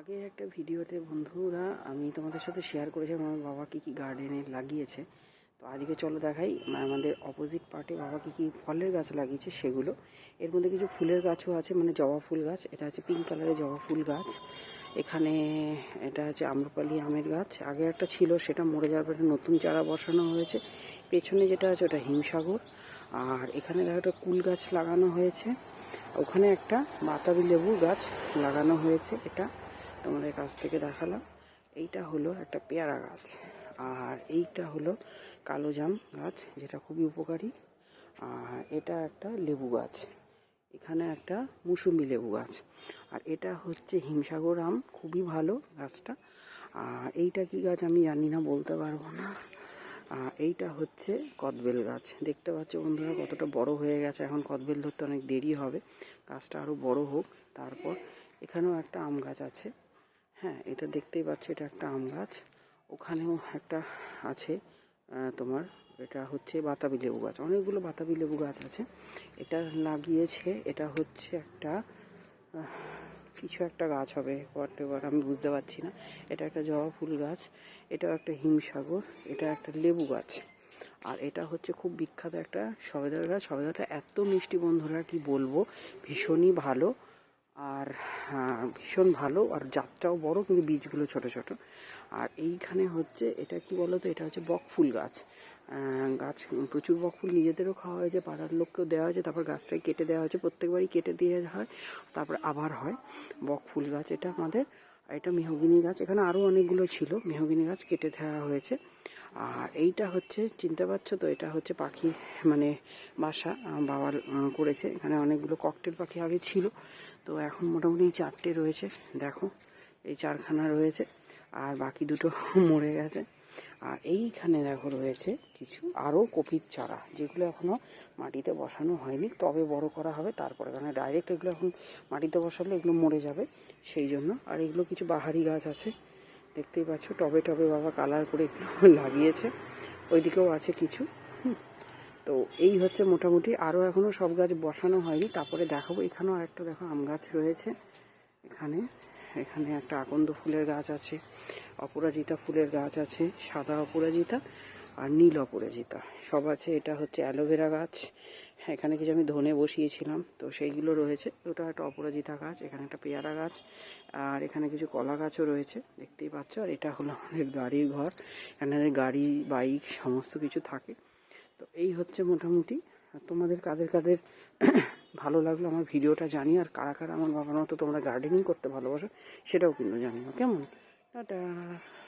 আগের একটা ভিডিওতে বন্ধুরা আমি তোমাদের সাথে শেয়ার করেছিলাম আমার বাবা কী কী গার্ডেনে লাগিয়েছে। তো আজকে চলো দেখাই আমাদের অপোজিট পার্টে বাবা কী কী ফলের গাছ লাগিয়েছে সেগুলো। এর মধ্যে কিছু ফুলের গাছও আছে, মানে জবা ফুল গাছ। এটা হচ্ছে পিঙ্ক কালারের জবা ফুল গাছ। এখানে এটা হচ্ছে আম্রপালি আমের গাছ। আগে একটা ছিল, সেটা মরে যাওয়ার পরে নতুন চারা বসানো হয়েছে। পেছনে যেটা আছে ওটা হিমসাগর। আর এখানে দেখো একটা কুল গাছ লাগানো হয়েছে। ওখানে একটা বাতাবি লেবু গাছ লাগানো হয়েছে। এটা তোমাদের কাছ থেকে দেখালাম। এইটা হলো একটা পেয়ারা গাছ, আর এইটা হলো কালো জাম গাছ, যেটা খুবই উপকারী। আর এটা একটা লেবু গাছ, এখানে একটা মৌসুমি লেবু গাছ। আর এটা হচ্ছে হিমসাগর আম, খুবই ভালো গাছটা। আর এইটা কি গাছ আমি জানি না, বলতে পারবো না। এইটা হচ্ছে কদবেল গাছ। দেখতে পাচ্ছ বন্ধুরা কতটা বড় হয়ে গেছে। এখন কদবেল ধরতে অনেক দেরি হবে, গাছটা আরও বড় হোক। তারপর এখানেও একটা আম গাছ আছে। হ্যাঁ, এটা দেখতেই পাচ্ছ, এটা একটা আম গাছ। ওখানেও একটা আছে তোমার, এটা হচ্ছে বাতাবি লেবু গাছ। অনেকগুলো বাতাবি লেবু গাছ আছে। এটা লাগিয়েছে, এটা হচ্ছে একটা কিছু একটা গাছ হবে, হোয়াটএভার, আমি বুঝতে পারছি না। এটা একটা জবা ফুল গাছ, এটাও একটা হিমসাগর, এটা একটা লেবু গাছ। আর এটা হচ্ছে খুব বিখ্যাত একটা সবেদার গাছ। সবেদাটা এত মিষ্টি বন্ধুরা কি বলবো, ভীষণই ভালো। আর ভীষণ ভালো, আর জাতটাও বড়, কিন্তু বীজগুলো ছোট ছোট। আর এইখানে হচ্ছে এটা কি বলতো, এটা হচ্ছে বকফুল গাছ। গাছ প্রচুর বকফুল নিজেদেরও খাওয়া হয়েছে, পাড়ার লোককেও দেওয়া হয়েছে। তারপর গাছটাই কেটে দেওয়া হয়েছে, প্রত্যেকবারই কেটে দিয়ে হয়, তারপর আবার হয়। বকফুল গাছ এটা আমাদের। এটা মেহগিনি গাছ, এখানে আরও অনেকগুলো ছিল। মেহগিনি গাছ কেটে দেওয়া হয়েছে। আর এইটা হচ্ছে, চিনতে পারছো তো, এটা হচ্ছে পাখি, মানে বাসা বাবা করেছে। এখানে অনেকগুলো ককটেল পাখি আগে ছিল, তো এখন মোটামুটি 4টে রয়েছে। দেখো এই 4খানা রয়েছে, আর বাকি দুটো মরে গেছে। আর এইখানে দেখো রয়েছে কিছু আরও কপির চারা, যেগুলো এখনও মাটিতে বসানো হয়নি, তবে বড় করা হবে তারপরে। কারণ ডাইরেক্ট এগুলো এখন মাটিতে বসালে এগুলো মরে যাবে, সেই জন্য। আর এগুলো কিছু বাহারি গাছ আছে, দেখতেই পাচ্ছ টবে টবে বাবা কালার করে এগুলো লাগিয়েছে। ওইদিকেও আছে কিছু। তো এই হচ্ছে মোটামুটি। আরও এখনও সব গাছ বসানো হয়নি, তারপরে দেখাবো। এখানেও একটা দেখো আম গাছ রয়েছে। এখানে এখানে একটা আকন্দ ফুলের গাছ আছে, অপরাজিতা ফুলের গাছ আছে, সাদা অপরাজিতা আর নীল অপরাজিতা সব আছে। এটা হচ্ছে অ্যালোভেরা গাছ। এখানে কিছু আমি ধনে বসিয়েছিলাম, তো সেইগুলো রয়েছে। ওটা একটা অপরাজিতা গাছ। এখানে একটা পেয়ারা গাছ, আর এখানে কিছু কলা গাছও রয়েছে, দেখতেই পাচ্ছ। আর এটা হলো আমাদের গাড়ির ঘর, এখানে গাড়ি বাইক সমস্ত কিছু থাকে। তো এই হচ্ছে মোটামুটি। তোমাদের কাদের কাদের ভালো লাগলো আমার ভিডিওটা জানি, আর কারা কারা আমার বাবার মতো তোমরা গার্ডেনিং করতে ভালোবাসো সেটাও কিন্তু জানিও। কেমন? টাটা।